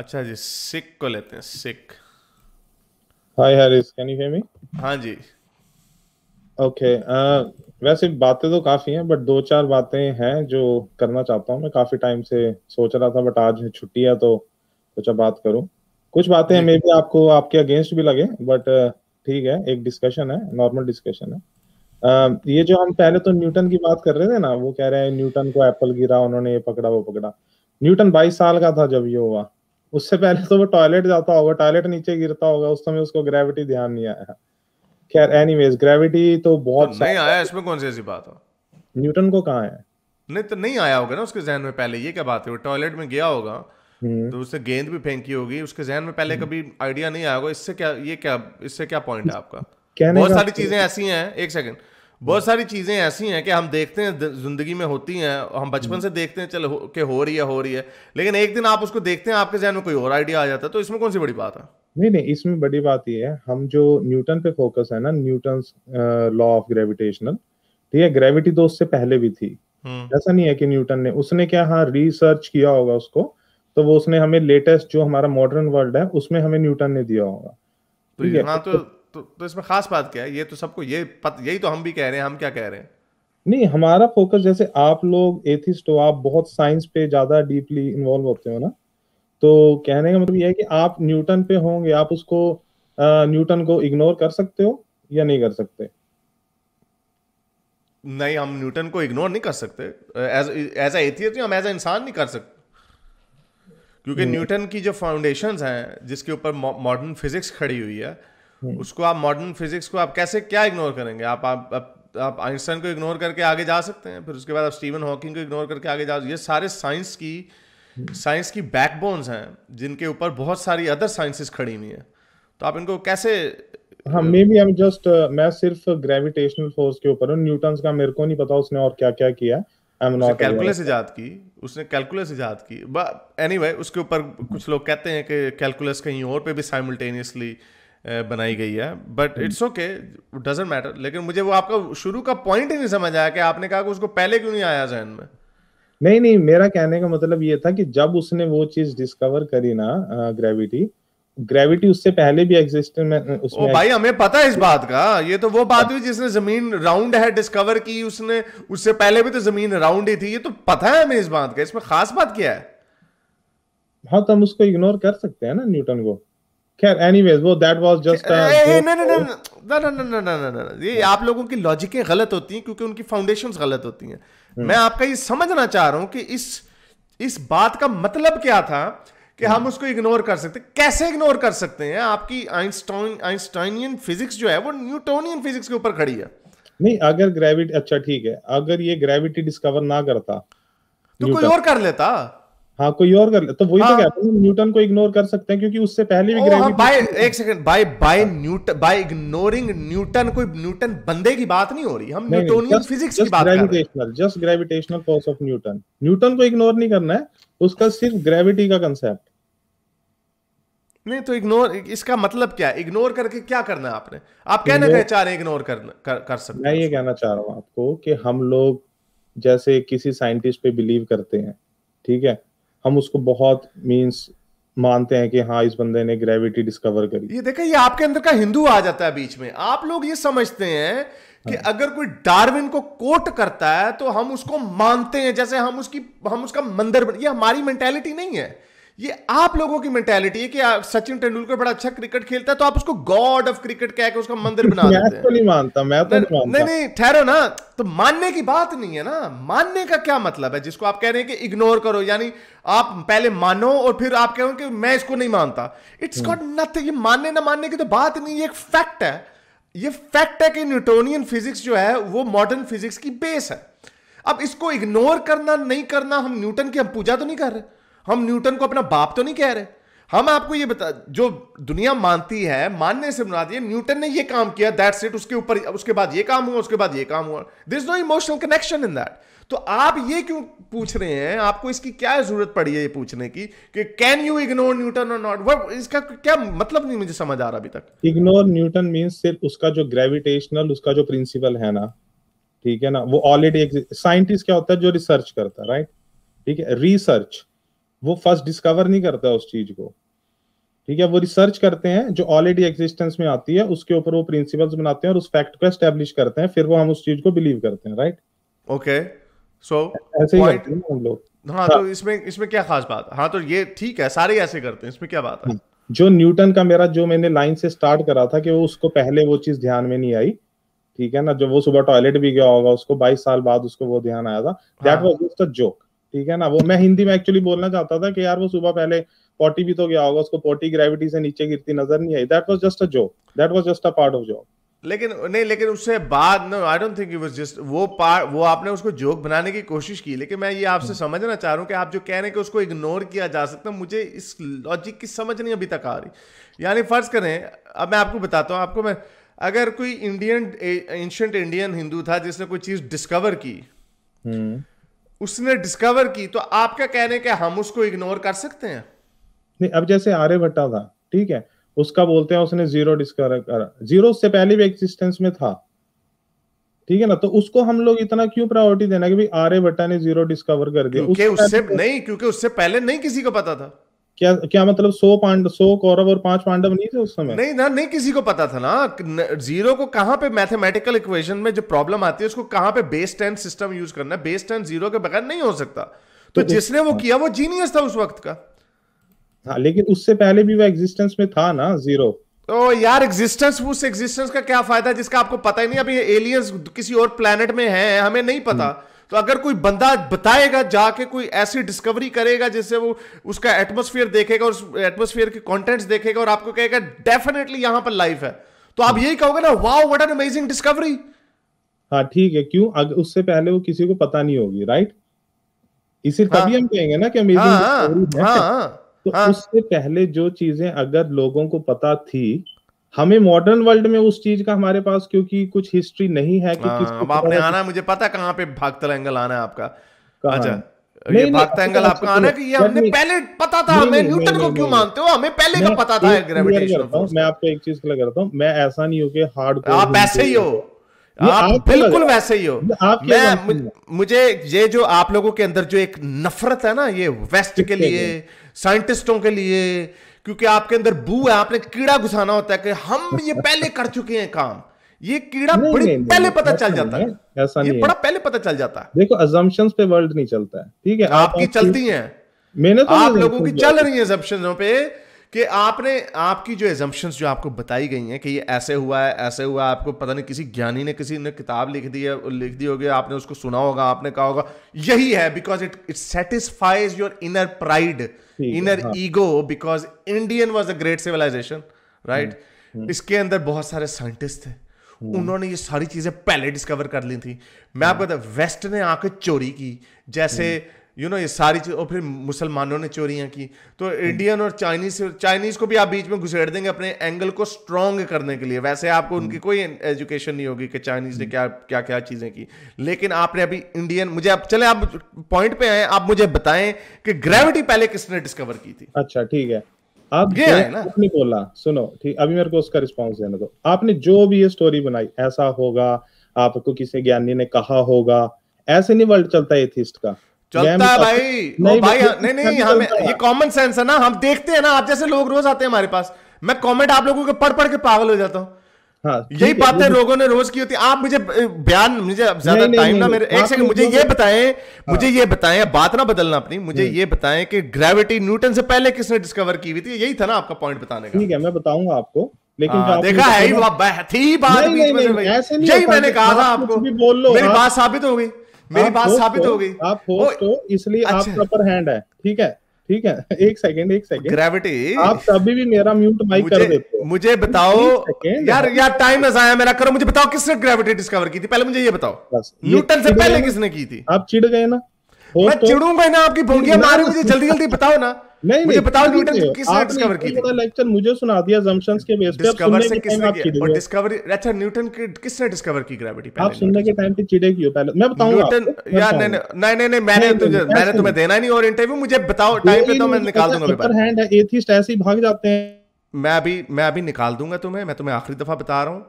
अच्छा जी, सिक को लेते हैं, sick. Hi Harris, can you hear me? हाँ जी। ओके। वैसे बातें तो काफी हैं, बट दो चार बातें हैं जो करना चाहता हूँ। मैं काफी टाइम से सोच रहा था, बट आज छुट्टी है तो सोचा बात करूँ। कुछ बातें जी। मे भी आपको आपके अगेंस्ट भी लगे, बट ठीक है, एक डिस्कशन है, नॉर्मल डिस्कशन है। ये जो हम पहले तो न्यूटन की बात कर रहे थे ना, वो कह रहे हैं न्यूटन को एप्पल गिरा, उन्होंने ये पकड़ा वो पकड़ा। न्यूटन 22 साल का था जब ये हुआ। उससे पहले तो वो टॉयलेट जाता होगा, टॉयलेट नीचे गिरता होगा, उस समय उसको ग्रेविटी ध्यान नहीं आया। खैर, एनीवेज, ग्रेविटी तो तो बहुत नहीं साल आया, बाद इसमें कौन सी ऐसी बात हो? न्यूटन को कहाँ है। नहीं तो नहीं आया होगा ना उसके जहन में पहले, ये क्या बात है? वो टॉयलेट में गया होगा हम्म। तो उसने गेंद भी फेंकी होगी, उसके जहन में पहले कभी आइडिया नहीं आया होगा। इससे क्या, ये क्या, इससे क्या पॉइंट है आपका? कहने बहुत का सारी चीजें ऐसी हैं, एक सेकंड, बहुत सारी चीजें ऐसी हैं कि हम देखते हैं जिंदगी में होती हैं, हम बचपन से देखते हैं, चलो कि हो रही है हो रही है, लेकिन एक दिन आप उसको देखते हैं, आपके जहन में कोई और आइडिया आ जाता है, तो इसमें कौन सी बड़ी बात है? नहीं नहीं, इसमें बड़ी बात ये है, हम जो न्यूटन पे फोकस है ना, न्यूटन लॉ ऑफ ग्रेविटेशनल, ठीक है, ग्रेविटी तो उससे पहले भी थी। हम्म। ऐसा नहीं है कि न्यूटन ने, उसने क्या, हाँ, रिसर्च किया होगा उसको, तो वो उसने हमें लेटेस्ट जो हमारा मॉडर्न वर्ल्ड है उसमें हमें न्यूटन ने दिया होगा। ठीक है। हाँ, तो इसमें खास बात क्या है? ये तो सबको यही तो हम भी कह रहे हैं, हम क्या कह रहे हैं? नहीं, हमारा फोकस, जैसे आप लोग एथिस्ट हो, आप बहुत साइंस पे ज्यादा डीपली इन्वॉल्व होते हो ना, तो कहने का मतलब ये है कि आप न्यूटन पे होंगे, आप उसको न्यूटन को इग्नोर कर सकते हो या नहीं कर सकते। नहीं, हम न्यूटन को इग्नोर नहीं कर सकते। एज एज एथियस्ट हम एज ए इंसान नहीं कर सकते, क्योंकि हम्म। न्यूटन की जो फाउंडेशंस हैं जिसके ऊपर मॉडर्न फिजिक्स खड़ी हुई है, हम्म। उसको आप मॉडर्न फिजिक्स को आप कैसे क्या इग्नोर करेंगे? आप आइंस्टाइन को इग्नोर करके आगे जा सकते हैं, फिर उसके बाद आप स्टीवन हॉकिंग को इग्नोर करके आगे जा, ये सारे हम्म। साइंस की बैकबोन्स हैं जिनके ऊपर बहुत सारी अदर साइंसेस खड़ी हुई हैं, तो आप इनको कैसे हाँ, maybe I am just, मैं सिर्फ ग्रेविटेशनल फोर्स के ऊपर हूँ, न्यूटन का मेरे को नहीं पता उसने और क्या क्या किया। आई एम उसने नॉट अवेयर कैलकुलस ऑफ। इजाद की, उसने कैलकुलस इजाद की। एनीवे, उसके ऊपर कुछ लोग कहते हैं कि कैलकुलस कहीं और पे भी साइमल्टेनियसली बनाई गई है, but it's okay, doesn't matter. लेकिन मुझे वो आपका शुरू का पॉइंट ही नहीं समझ आया कि आपने कहा कि उसको पहले क्यों नहीं आया जहन में। नहीं नहीं, मेरा कहने का मतलब ये था कि जब उसने वो चीज डिस्कवर करी ना, ग्रेविटी, ग्रेविटी उससे पहले भी एग्जिस्ट में ओ उसमें भाई, हमें पता है इस बात का, ये तो वो बात हुई जिसने जमीन राउंड है डिस्कवर की, उसने, उससे पहले भी तो जमीन राउंड ही थी, ये तो पता है हमें इस बात का, इसमें खास बात क्या है? हाँ, तो हम उसको इग्नोर कर सकते हैं ना न्यूटन को। खैर, एनीवेज, वो that was just a joke. नहीं नहीं नहीं नहीं नहीं नहीं नहीं नहीं, ये आप लोगों की लॉजिकें गलत होती हैं क्योंकि उनकी फाउंडेशंस गलत होती हैं। मैं आपका ये समझना चाह रहा हूं कि इस बात का मतलब क्या था कि हम उसको इग्नोर कर सकते, कैसे इग्नोर कर सकते हैं? आपकी आइंस्टाइनियन फिजिक्स जो है वो न्यूटोनियन फिजिक्स के ऊपर खड़ी है। नहीं, अगर ग्रेविटी, अच्छा ठीक है, अगर ये ग्रेविटी डिस्कवर ना करता तो कोई न्यूटन, और कर लेता। हाँ, कोई और कर ले, तो वही तो कहते हाँ। हैं, न्यूटन को इग्नोर कर सकते हैं क्योंकि उससे पहले भी ओ हाँ, ग्रेविटी बाय, थी। एक second, by by Newton, by ignoring Newton, कोई न्यूटन बंदे की बात नहीं हो रही, हम नहीं नहीं, न्यूटोनियन जस्ट फिजिक्स की जस्ट बात कर रहे हैं। Gravitational, just gravitational force of Newton, Newton को इग्नोर नहीं करना है, उसका सिर्फ ग्रेविटी का कंसेप्ट। नहीं तो इग्नोर, इसका मतलब क्या है? इग्नोर करके क्या करना है आपने? आप कहना क्या इग्नोर, चाह रहे हैं? इग्नोर कर सकते मैं हैं ये उसको। कहना चाह रहा हूँ आपको कि हम लोग जैसे किसी साइंटिस्ट पे बिलीव करते हैं, ठीक है, हम उसको बहुत मींस मानते हैं कि हाँ, इस बंदे ने ग्रेविटी डिस्कवर करी। ये देखिए, ये आपके अंदर का हिंदू आ जाता है बीच में। आप लोग ये समझते हैं कि हाँ। अगर कोई डार्विन को कोट करता है तो हम उसको मानते हैं, जैसे हम उसका ये हमारी मेंटेलिटी नहीं है, ये आप लोगों की मेंटेलिटी है कि सचिन तेंदुलकर बड़ा अच्छा क्रिकेट खेलता है तो आप उसको गॉड ऑफ क्रिकेट कह के उसका मंदिर बना मैं देते हैं। तो नहीं मानता, मैं तो नहीं नहीं नहीं मानता। नहीं, ठहरो ना। तो मानने की बात नहीं है ना, मानने का क्या मतलब है जिसको आप कह रहे हैं कि इग्नोर करो? यानी आप पहले मानो और फिर आप कहो कि मैं इसको नहीं मानता। It's hmm. गॉट नथिंग, ये मानने ना मानने की तो बात नहीं, ये एक फैक्ट है। ये फैक्ट है कि न्यूटोनियन फिजिक्स जो है वो मॉडर्न फिजिक्स की बेस है। अब इसको इग्नोर करना नहीं करना, हम न्यूटन की हम पूजा तो नहीं कर रहे, हम न्यूटन को अपना बाप तो नहीं कह रहे। हम आपको ये बता, जो दुनिया मानती है, मानने से बुनियादी है, न्यूटन ने ये काम किया, दैट्स इट, उसके ऊपर उसके बाद ये काम हुआ, उसके बाद ये काम हुआ, there is no emotional connection in that. तो आप ये क्यों पूछ रहे हैं? आपको इसकी क्या जरूरत पड़ी है ये पूछने की कि कैन यू इग्नोर न्यूटन और नॉट? वो इसका क्या मतलब नहीं मुझे समझ आ रहा अभी तक। इग्नोर न्यूटन मींस सिर्फ उसका जो ग्रेविटेशनल, उसका जो प्रिंसिपल है ना, ठीक है ना, वो ऑलरेडी साइंटिस्ट क्या होता है, जो रिसर्च करता है, राइट, ठीक है, रिसर्च, वो फर्स्ट डिस्कवर नहीं करता उस चीज को, ठीक है, वो रिसर्च करते हैं जो ऑलरेडी एग्जिस्टेंस में आती है, उसके ऊपर वो प्रिंसिपल्स बनाते हैं और उस फैक्ट को एस्टेब्लिश करते हैं, फिर वो हम उस चीज को बिलीव करते हैं, राइट? ओके, सो ऐसे ही पॉइंट, करते हैं हम लोग। हाँ, तो इसमें क्या खास बात है? हाँ, तो ये ठीक है, सारे ऐसे करते हैं, इसमें क्या बात है? जो न्यूटन का मेरा जो मैंने लाइन से स्टार्ट करा था कि वो उसको पहले वो चीज ध्यान में नहीं आई, ठीक है ना, जो वो सुबह टॉयलेट भी गया होगा, उसको 22 साल बाद उसको वो ध्यान आया था, that was just a joke, ठीक है ना। वो मैं हिंदी में एक्चुअली बोलना चाहता था कि यार वो सुबह पहले पॉटी भी तो गया होगा, उसको पॉटी ग्रेविटी से नीचे गिरती नजर नहीं आई, that was just a joke, that was just a part of joke. लेकिन उससे बाद, no, I don't think it was just वो पार्ट, वो आपने उसको जोक बनाने की कोशिश की, लेकिन मैं ये आपसे समझना चाह रहा हूं कि आप जो कह रहे हैं कि उसको इग्नोर किया जा सकता, मुझे इस लॉजिक की समझ नहीं अभी तक आ रही। यानी फर्ज करें, अब मैं आपको बताता हूं, आपको मैं, अगर कोई एंशिएंट इंडियन हिंदू था जिसने कोई चीज डिस्कवर की, उसने डिस्कवर की, तो आप क्या कह रहे हैं कि हम उसको इग्नोर कर सकते हैं? नहीं, अब जैसे आर्यभट्टा था, ठीक है, उसका बोलते हैं उसने जीरो डिस्कवर करा, जीरो उससे पहले भी एग्जिस्टेंस में था, ठीक है ना, तो उसको हम लोग इतना क्यों प्रायोरिटी देना कि भाई आर्यभट्टा ने जीरो डिस्कवर कर दिया? क्योंकि उससे पहले नहीं किसी को पता था। क्या मतलब 100 कौरव और 5 पांडव नहीं थे उस समय? नहीं किसी को पता था ना। जीरो को कहां पे मैथमेटिकल इक्वेशन में जो प्रॉब्लम आती है उसको कहां पे बेस 10 सिस्टम यूज करना है, बेस 10 जीरो के बगैर नहीं हो सकता। तो जिसने वो किया वो जीनियस था उस वक्त का। हाँ, लेकिन उससे पहले भी वो एग्जिस्टेंस में था ना जीरो। तो यार उस एग्जिस्टेंस का क्या फायदा जिसका आपको पता ही नहीं? अभी एलियंस किसी और प्लेनेट में हैं, हमें नहीं पता। तो अगर कोई बंदा बताएगा, जाके कोई ऐसी डिस्कवरी करेगा जिससे वो उसका एटमॉस्फेयर देखेगा और उस एटमॉस्फेयर के कंटेंट्स देखेगा और आपको कहेगा डेफिनेटली यहां पर लाइफ है, तो आप यही कहोगे ना, wow what an amazing discovery. हाँ ठीक है, क्यों? अगर उससे पहले वो किसी को पता नहीं होगी, राइट? इसी तभी हम कहेंगे ना कि अमेजिंग डिस्कवरी है। तो उससे पहले जो चीजें अगर लोगों को पता थी, हमें मॉडर्न वर्ल्ड में उस चीज का हमारे पास क्योंकि कुछ हिस्ट्री नहीं है कि अब आपने आना है, मुझे पता कहां पे भागता एंगल आना है आपका। अच्छा, ये नहीं, भागता एंगल आपका आना कि ये हमने पहले पता था। हमें न्यूटन को क्यों मानते हो? हमें पहले का पता था ग्रेविटेशनल फोर्स। मैं आपको एक चीज क्लियर करता हूं, मैं ऐसा नहीं हूं कि हार्डकोर, आप ऐसे ही हो, आप बिल्कुल वैसे ही हो। मुझे ये जो आप लोगों के अंदर जो एक नफरत है ना, ये वेस्ट के लिए, साइंटिस्टों के लिए, क्योंकि आपके अंदर बू है, आपने कीड़ा घुसाना होता है कि हम ये पहले कर चुके हैं काम। ये कीड़ा बड़ी पहले पता चल जाता है, ऐसा नहीं है, बड़ा पहले पता चल जाता है। देखो अजम्पशंस पे वर्ल्ड नहीं चलता है, ठीक है, आपकी चलती हैं, मैंने तो आप लोगों की चल रही है अजम्पशंसों पे कि आपकी जो अजम्पशंस जो आपको बताई गई हैं कि ये ऐसे हुआ है, ऐसे हुआ है, आपको पता नहीं किसी ज्ञानी ने, किसी ने किताब लिख दी होगी, आपने उसको सुना होगा, आपने कहा होगा यही है, because it satisfies your inner pride, inner ego, because Indian was a great civilisation, right? इसके अंदर बहुत सारे साइंटिस्ट थे, उन्होंने ये सारी चीजें पहले डिस्कवर कर ली थी। मैं आपको बता, वेस्ट ने आके चोरी की, जैसे ये सारी चीज, और फिर मुसलमानों ने चोरियां की। तो इंडियन और चाइनीज को भी आप बीच में घुसेड़ देंगे अपने एंगल को स्ट्रॉन्ग करने के लिए। वैसे आपको उनकी कोई एजुकेशन नहीं होगी कि चाइनीज ने क्या क्या क्या चीजें की, लेकिन आपने अभी इंडियन, मुझे अब चले आप पॉइंट पे आए, आप मुझे बताएं कि ग्रेविटी पहले किसने डिस्कवर की थी? अच्छा ठीक है, आपने बोला, सुनो ठीक, अभी मेरे को उसका रिस्पॉन्स देने दो। आपने जो भी ये स्टोरी बनाई, ऐसा होगा, आपको किसी ज्ञानी ने कहा होगा, ऐसे नहीं वर्ल्ड चलता है एथिस्ट का। चलता है भाई, नहीं, हमें ये कॉमन सेंस है ना, हम देखते हैं ना, आप जैसे लोग रोज आते हैं हमारे पास, मैं कमेंट आप लोगों के पढ़ के पागल हो जाता हूं। हाँ, यही बातें लोगों ने रोज की होती है। आप मुझे ज्यादा टाइम ना, मेरे एक सेकंड, मुझे ये बताएं, बात ना बदलना अपनी, मुझे ये बताएं कि ग्रेविटी न्यूटन से पहले किसने डिस्कवर की हुई थी? यही था ना आपका पॉइंट बताने का। ठीक है, मैं बताऊंगा आपको, लेकिन देखा है थी बात बीच में से, यही मैंने कहा था आपको, मेरी बात साबित हो गई, मेरी बात साबित हो गई। आप होस्ट हो इसलिए आप प्रॉपर हैंड है, ठीक है, ठीक है, एक सेकंड ग्रेविटी, आप कभी भी मेरा म्यूट माइक कर देते हो। मुझे बताओ यार टाइम ऐसा है मेरा, करो, मुझे बताओ किसने ग्रेविटी डिस्कवर की थी? पहले मुझे ये बताओ, न्यूटन से पहले किसने की थी? आप चिढ़ गए ना? मैं चिढ़ूंगा ना, आपकी भोंगियां मारी, मुझे जल्दी जल्दी बताओ ना। मुझे बताओ न्यूटन किसने डिस्कवर की थी? लेक्चर मुझे सुना दिया assumptions के बेस पे, डिस्कवर से किसने किया? और डिस्कवरी, अच्छा न्यूटन किसने डिस्कवर की ग्रेविटी? आप सुनने के टाइम पे चिढ़े क्यों? पहले मैं बताऊंगा आपको। यार नहीं, मैंने तुम्हें देना ही नहीं और इंटरव्यू, मुझे बताओ टाइम पे, तो मैं निकाल दूंगा। पेपर हैंड है, एथिस्ट ऐसे ही भाग जाते हैं। मैं अभी निकाल दूंगा तुम्हें, मैं तुम्हें आखिरी दफा बता रहा हूं।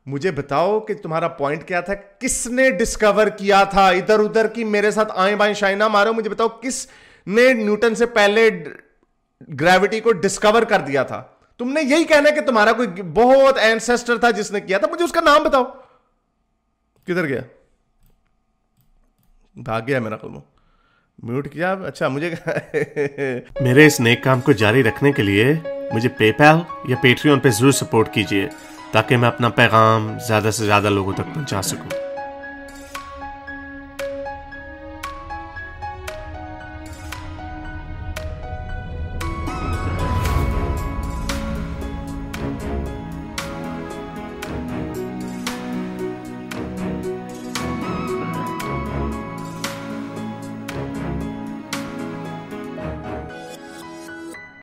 मुझे बताओ कि तुम्हारा पॉइंट क्या था, किसने डिस्कवर किया था? इधर उधर की मेरे साथ आए बाएं शाई ना मारो, मुझे बताओ ने न्यूटन से पहले ग्रेविटी को डिस्कवर कर दिया था। तुमने यही कहना है कि तुम्हारा कोई बहुत एंसेस्टर था जिसने किया था, मुझे उसका नाम बताओ। किधर गया? भाग गया मेरा कलमो, म्यूट किया। अच्छा मुझे मेरे इस नेक काम को जारी रखने के लिए मुझे पेपैल या पेट्रियन पे जरूर सपोर्ट कीजिए, ताकि मैं अपना पैगाम ज्यादा से ज्यादा लोगों तक पहुंचा सकूं।